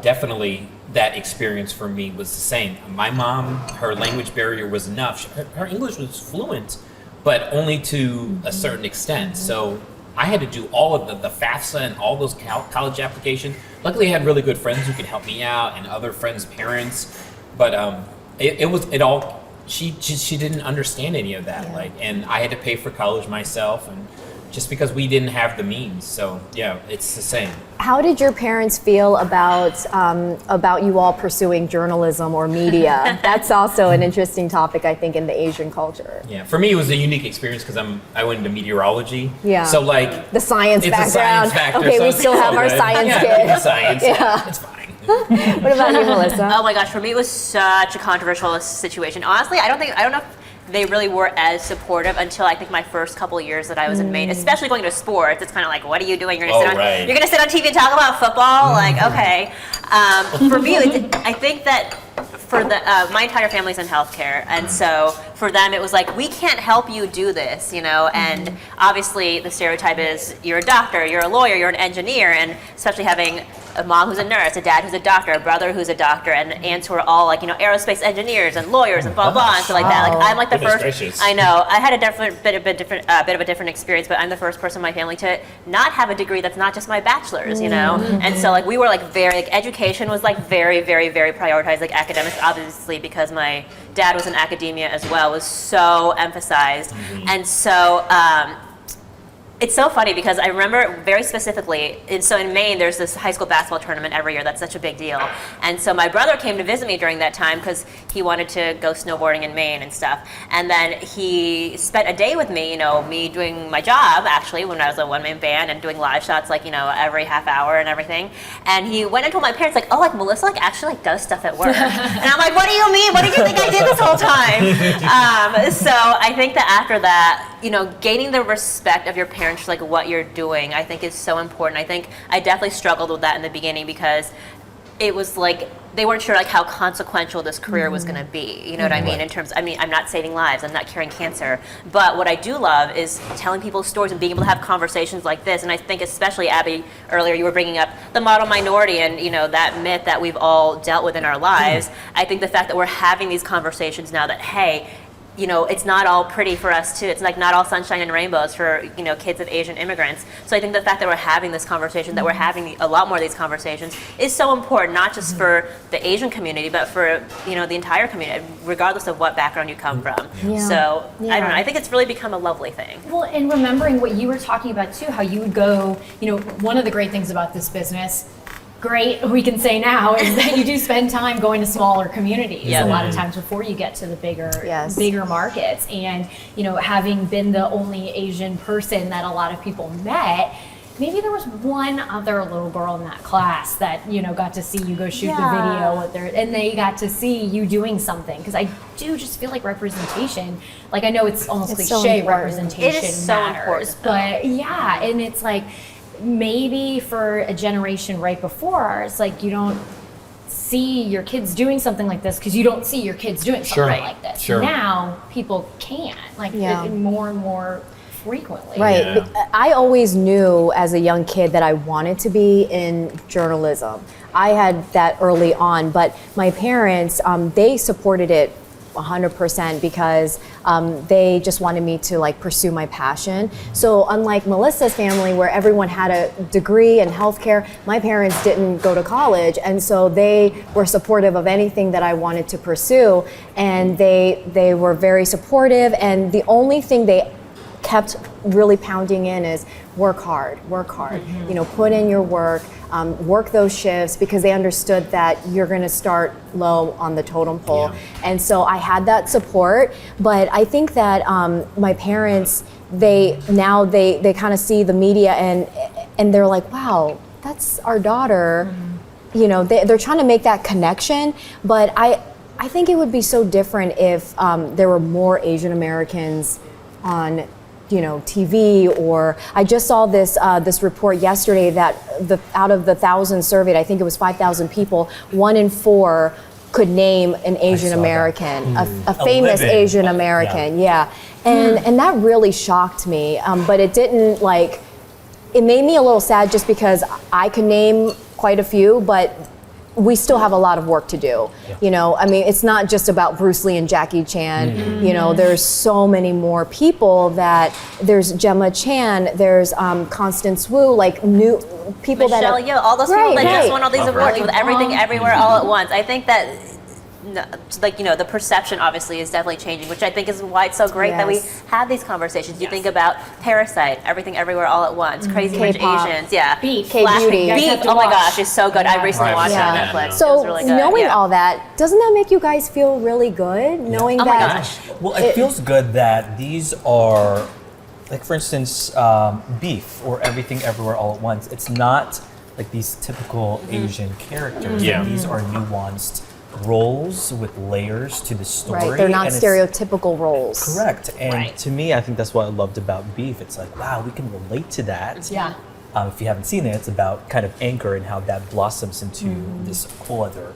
definitely that experience for me was the same. My mom, her language barrier was enough. Her English was fluent, but only to a certain extent. So I had to do all of the FAFSA and all those college applications. Luckily, I had really good friends who could help me out and other friends' parents. But she didn't understand any of that. Like, and I had to pay for college myself, and just because we didn't have the means. So yeah, it's the same. How did your parents feel about you all pursuing journalism or media? That's also an interesting topic, I think, in the Asian culture. Yeah, for me it was a unique experience because I went into meteorology. Yeah. So like The science it's background. a science factor. Okay, so we it's still have all our good. science yeah, kid. Science. Yeah. It's fine. What about you, Melissa? Oh my gosh, for me it was such a controversial situation. Honestly, I don't know if they really were as supportive until I think my first couple of years that I was in Maine, especially going to sports. It's kind of like, what are you doing? You're gonna sit on TV and talk about football? Like, okay. For me, I think that for my entire family's in healthcare, and so for them it was like, we can't help you do this, you know. And obviously the stereotype is you're a doctor, you're a lawyer, you're an engineer, and especially having a mom who's a nurse, a dad who's a doctor, a brother who's a doctor, and aunts who are all like, you know, aerospace engineers and lawyers and blah blah and stuff like that. Like, I'm like the Goodness first. gracious. I know I had a bit of a different experience, but I'm the first person in my family to not have a degree that's not just my bachelor's, you know. And so like we were like very like education was like very very very prioritized. Like academics, obviously, because my dad was in academia as well, was so emphasized, and so. It's so funny because I remember very specifically, so in Maine, there's this high school basketball tournament every year. That's such a big deal. And so my brother came to visit me during that time because he wanted to go snowboarding in Maine and stuff. And then he spent a day with me, you know, me doing my job, actually, when I was a one-man band and doing live shots, like, you know, every half hour and everything. And he went and told my parents, like, oh, like, Melissa, like, actually, like, does stuff at work. And I'm like, what do you mean? What did you think I did this whole time? So I think that after that, you know, gaining the respect of your parents for like what you're doing, I think is so important. I think I definitely struggled with that in the beginning because it was like they weren't sure like how consequential this career was going to be. You know what I mean? In terms, I mean, I'm not saving lives, I'm not curing cancer, but what I do love is telling people stories and being able to have conversations like this. And I think especially, Abby, earlier you were bringing up the model minority and, you know, that myth that we've all dealt with in our lives. I think the fact that we're having these conversations now that, hey, you know, it's not all pretty for us too. It's like not all sunshine and rainbows for, you know, kids of Asian immigrants. So I think the fact that we're having this conversation, that we're having a lot more of these conversations is so important, not just for the Asian community, but for, you know, the entire community, regardless of what background you come from. So I don't know, I think it's really become a lovely thing. Well, and remembering what you were talking about too, how you would go, you know, one of the great things about this business, great we can say now is that you do spend time going to smaller communities a lot of times before you get to the bigger markets. And having been the only Asian person that a lot of people met, maybe there was one other little girl in that class that got to see you go shoot the video and they got to see you doing something, because I do just feel like representation, like I know it's almost cliche, representation it is so matters, but and it's like maybe for a generation right before ours, like you don't see your kids doing something like this because you don't see your kids doing something like this. Now people can, like more and more frequently. Right. I always knew as a young kid that I wanted to be in journalism. I had that early on, but my parents, they supported it 100% because they just wanted me to like pursue my passion. So unlike Melissa's family where everyone had a degree in healthcare, my parents didn't go to college, and so they were supportive of anything that I wanted to pursue, and they were very supportive, and the only thing they kept really pounding in is work hard, put in your work, work those shifts, because they understood that you're going to start low on the totem pole. And so I had that support, but I think that my parents, they kind of see the media and they're like, wow, that's our daughter. They're trying to make that connection, but I think it would be so different if there were more Asian Americans on TV, or I just saw this report yesterday that out of the 1,000 surveyed, I think it was 5,000 people, 1 in 4 could name an Asian American, a famous Asian American, and that really shocked me. But it didn't it made me a little sad just because I could name quite a few, but we still have a lot of work to do. I mean, it's not just about Bruce Lee and Jackie Chan. There's so many more people there's Gemma Chan, there's Constance Wu, like new people Michelle Yeoh, all those people that just won all these awards with Everything Everywhere All at Once. I think that the perception obviously is definitely changing, which I think is why it's so great that we have these conversations. You think about Parasite, Everything Everywhere All at Once, Crazy Rich Asians, Beef, K-Beauty. Beef, oh my gosh, it's so good. I recently watched it on Netflix. So it was really good. knowing all that, doesn't that make you guys feel really good? Knowing that, my gosh. Well, it feels good that these are, like for instance, Beef or Everything Everywhere All at Once. It's not like these typical Asian characters. These are nuanced roles with layers to the story. Right, they're not stereotypical roles. Correct. And to me, I think that's what I loved about Beef. It's like, wow, we can relate to that. If you haven't seen it, it's about kind of anger and how that blossoms into this whole other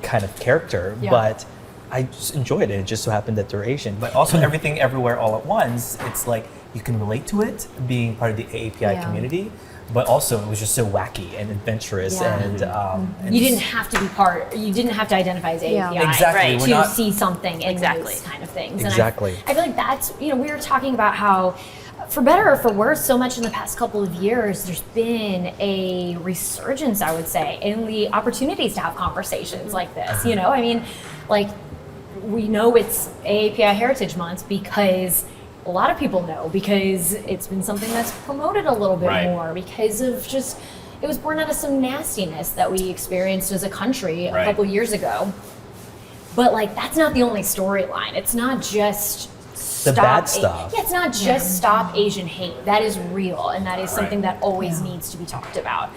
kind of character. But I just enjoyed it. It just so happened that they're Asian. But also Everything Everywhere All at Once, it's like you can relate to it being part of the AAPI community. But also, it was just so wacky and adventurous, and you didn't have to be you didn't have to identify as AAPI exactly. to see something in those kind of things. Exactly. And I feel like that's, we were talking about how, for better or for worse, so much in the past couple of years, there's been a resurgence, I would say, in the opportunities to have conversations like this. I mean, like, we know it's AAPI Heritage Month because a lot of people know, because it's been something that's promoted a little bit more because of just, it was born out of some nastiness that we experienced as a country a couple years ago. But that's not the only storyline. It's not just the bad stuff. It's not just stop Asian hate. That is real, and that is something that always needs to be talked about.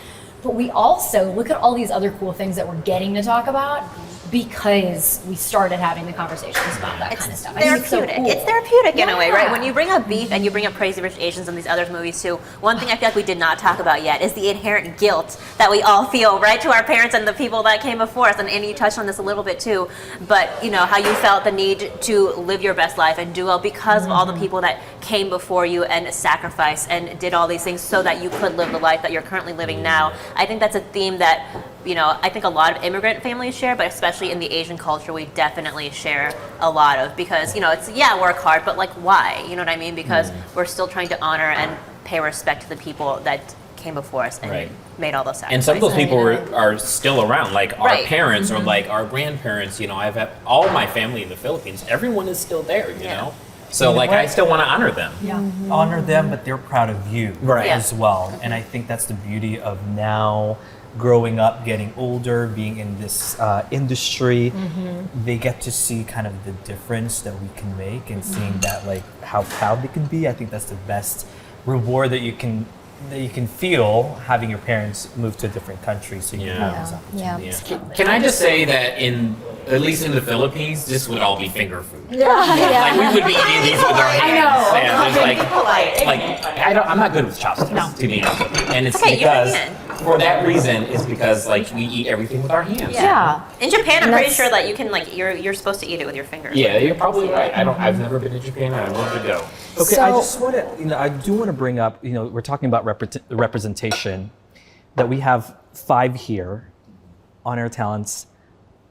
But we also look at all these other cool things that we're getting to talk about because we started having the conversations about that kind of stuff. Therapeutic. It's therapeutic in a way, right? When you bring up Beef and you bring up Crazy Rich Asians and these other movies too, one thing I feel like we did not talk about yet is the inherent guilt that we all feel, right, to our parents and the people that came before us. And Annie, you touched on this a little bit too, but how you felt the need to live your best life and do well because of all the people that came before you and sacrificed and did all these things so that you could live the life that you're currently living now. I think that's a theme that I think a lot of immigrant families share, but especially in the Asian culture, we definitely share a lot of, because, it's, work hard, but why? You know what I mean? Because we're still trying to honor and pay respect to the people that came before us and made all those sacrifices. And some of those people are still around, like our parents or like our grandparents. I've had all my family in the Philippines. Everyone is still there, you know? So like I still want to honor them. Honor them, but they're proud of you Right. as well. And I think that's the beauty of now growing up, getting older, being in this industry. They get to see kind of the difference that we can make and seeing that like how proud they can be. I think that's the best reward that you can feel having your parents move to a different country so you can have this opportunity. Yeah. Can I just say that at least in the Philippines, this would all be finger food. Yeah. Like we would be eating these with our hands. know. And there's I'm not good with chopsticks, to be honest with you. And it's Okay, you're because, a man. for that reason, is because like we eat everything with our hands. Yeah. In Japan, I'm And pretty that's- sure that you can like you're supposed to eat it with your fingers. Yeah, you're probably right. I've never been to Japan. I'd love to go. Okay, I So- just want to, I do want to bring up, we're talking about representation, that we have 5 here on Air Talents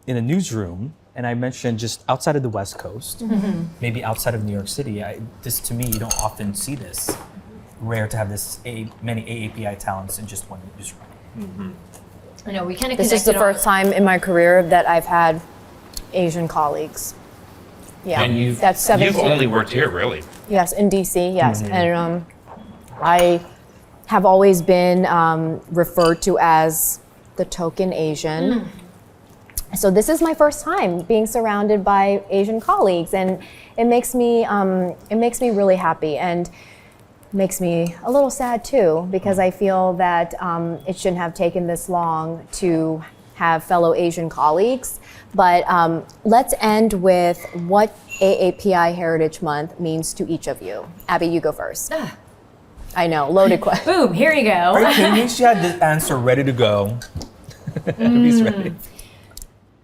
in a newsroom, and I mentioned just outside of the West Coast, maybe outside of New York City. This to me, you don't often see this. Rare to have many AAPI talents in just one newsroom. I know we kind of This is the first time in my career that I've had Asian colleagues. Yeah, And that's 17. you've only worked here, really. Yes, in DC, yes. And I have always been referred to as the token Asian. So this is my first time being surrounded by Asian colleagues, and it makes me really happy, and makes me a little sad too, because I feel that it shouldn't have taken this long to have fellow Asian colleagues. But let's end with what AAPI Heritage Month means to each of you. Abby, you go first. I know, loaded question. Boom, here you go. Are you kidding me? She had the answer ready to go. He's ready.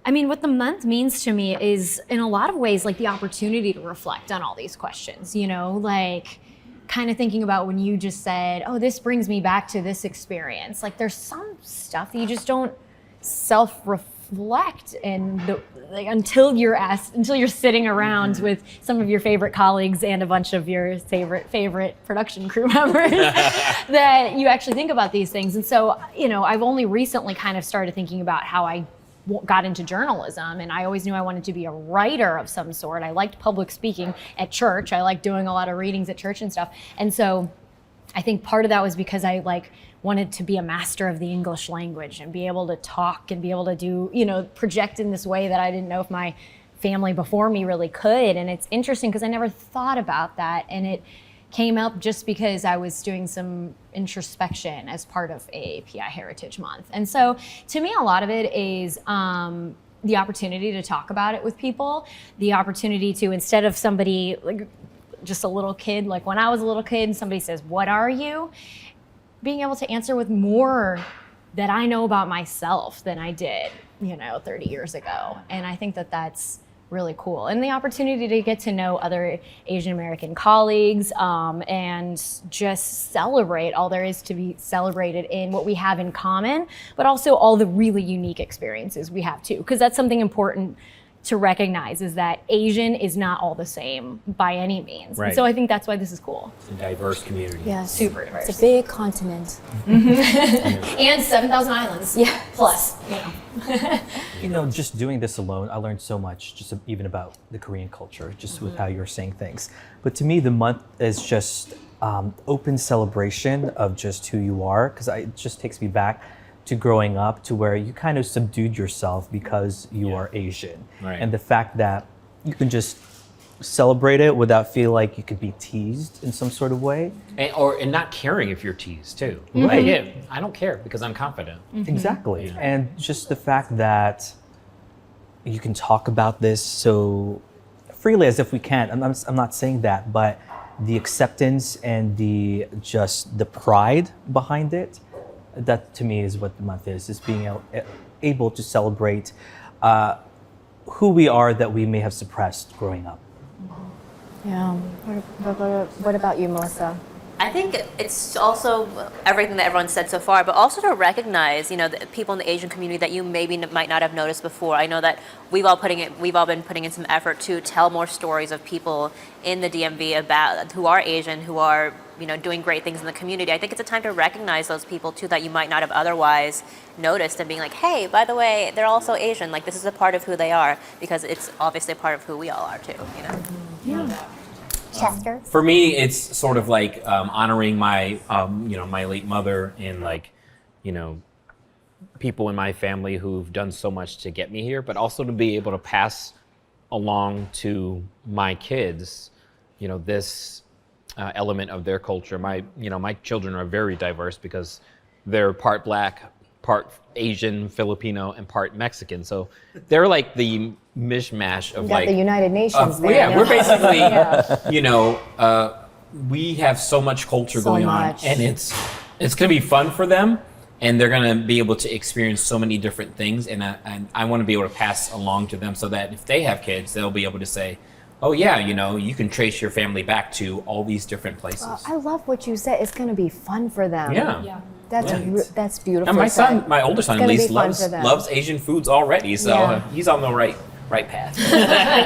I mean, what the month means to me is, in a lot of ways, like the opportunity to reflect on all these questions, like kind of thinking about when you just said, oh, this brings me back to this experience. Like there's some stuff that you just don't self-reflect until you're sitting around with some of your favorite colleagues and a bunch of your favorite production crew members that you actually think about these things. And so, I've only recently kind of started thinking about how I got into journalism, and I always knew I wanted to be a writer of some sort. I liked public speaking at church. I liked doing a lot of readings at church and stuff. And so I think part of that was because I wanted to be a master of the English language and be able to talk and be able to do, project in this way that I didn't know if my family before me really could. And it's interesting because I never thought about that. And it came up just because I was doing some introspection as part of AAPI Heritage Month. And so to me, a lot of it is the opportunity to talk about it with people, the opportunity to, instead of somebody, just a little kid, like when I was a little kid and somebody says, what are you? Being able to answer with more that I know about myself than I did, 30 years ago. And I think that that's really cool. And the opportunity to get to know other Asian American colleagues and just celebrate all there is to be celebrated in what we have in common, but also all the really unique experiences we have too. Because that's something important to recognize, is that Asian is not all the same by any means. Right. And so I think that's why this is cool. It's a diverse community. Yes. Super diverse. It's a big continent. And 7,000 islands. Yeah. Plus, Just doing this alone, I learned so much, just even about the Korean culture, just with how you're saying things. But to me, the month is just open celebration of just who you are, because it just takes me back to growing up, to where you kind of subdued yourself because you are Asian. Right. And the fact that you can just celebrate it without feeling like you could be teased in some sort of way. And not caring if you're teased too. Right. Yeah, I don't care because I'm confident. Exactly. And just the fact that you can talk about this so freely as if we can. I'm not saying that, but the acceptance and the pride behind it, that to me is what the month is being able to celebrate who we are that we may have suppressed growing up. Yeah. What about you, Melissa? I think it's also everything that everyone said so far, but also to recognize, the people in the Asian community that you maybe might not have noticed before. I know that we've all been putting in some effort to tell more stories of people in the DMV who are Asian, who are doing great things in the community. I think it's a time to recognize those people too that you might not have otherwise noticed, and being like, hey, by the way, they're also Asian. Like, this is a part of who they are, because it's obviously a part of who we all are too. yeah. Chester. For me, it's sort of like honoring my, my late mother and like, people in my family who've done so much to get me here, but also to be able to pass along to my kids, this element of their culture. My children are very diverse because they're part Black, part Asian, Filipino, and part Mexican. So they're like the mishmash of You got the United Nations there. yeah, we're basically, we have so much culture So going much. on, and it's going to be fun for them, and they're going to be able to experience so many different things, and I want to be able to pass along to them so that if they have kids, they'll be able to say, oh yeah, you can trace your family back to all these different places. I love what you said. It's going to be fun for them. Yeah. That's beautiful. And my said. older son It's at gonna least be fun for them. loves Asian foods already, so Yeah. he's on the right path.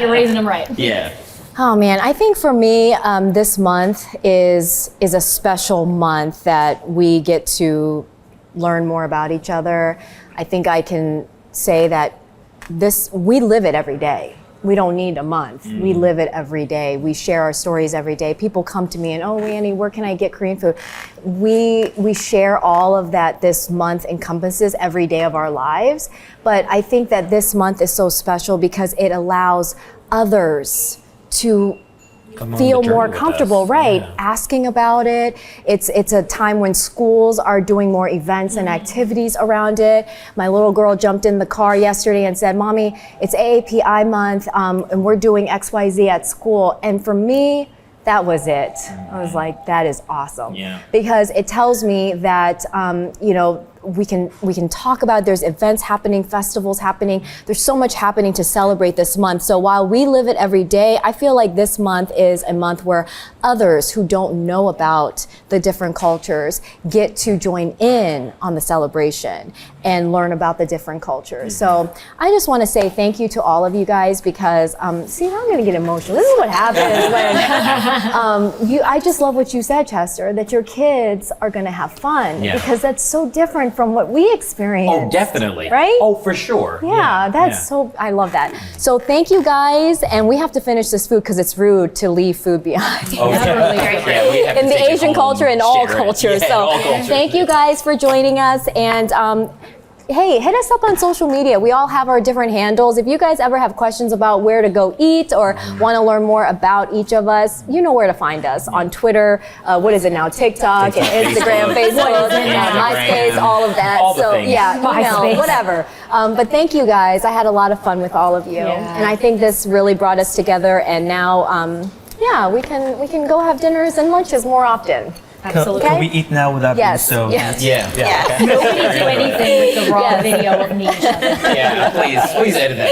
You're raising them right. Yeah. Oh man, I think for me, this month is a special month that we get to learn more about each other. I think I can say that we live it every day. We don't need a month. We live it every day. We share our stories every day. People come to me and, oh, Annie, where can I get Korean food? We share all of that. This month encompasses every day of our lives. But I think that this month is so special because it allows others to Come on feel the journey more with comfortable, us. right? Yeah. Asking about it. It's a time when schools are doing more events and activities around it. My little girl jumped in the car yesterday and said, Mommy, it's AAPI month, and we're doing XYZ at school. And for me, that was it. I was like, that is awesome. Yeah. Because it tells me that, we can talk about, there's events happening, festivals happening. There's so much happening to celebrate this month. So while we live it every day, I feel like this month is a month where others who don't know about the different cultures get to join in on the celebration and learn about the different cultures. So I just want to say thank you to all of you guys because, see, now I'm going to get emotional. This is what happens when I just love what you said, Chester, that your kids are going to have fun because that's so different from what we experience. Oh, definitely. Right? Oh, for sure. Yeah, that's so, I love that. So thank you guys, and we have to finish this food because it's rude to leave food behind. Oh, yeah, we have In to the take it Asian home culture and and all share it. cultures. Yeah, So all cultures. thank you guys for joining us, and hey, hit us up on social media. We all have our different handles. If you guys ever have questions about where to go eat or want to learn more about each of us, you know where to find us on Twitter. What is it now? TikTok and Instagram, Facebook, MySpace, all of that. All the so things. yeah, email, MySpace. whatever. But thank you guys. I had a lot of fun with all of you, and I think this really brought us together. And now, we can go have dinners and lunches more often. Absolutely. Can we eat now without Yes. being so? Yes. Yeah. Nobody do anything with the raw video of me. Yeah, please edit that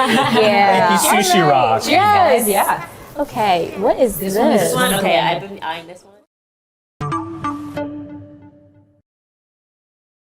part. Yeah. Sushi rock. Yes. Yeah. Okay. What is this? This one, okay, I've been eyeing this one.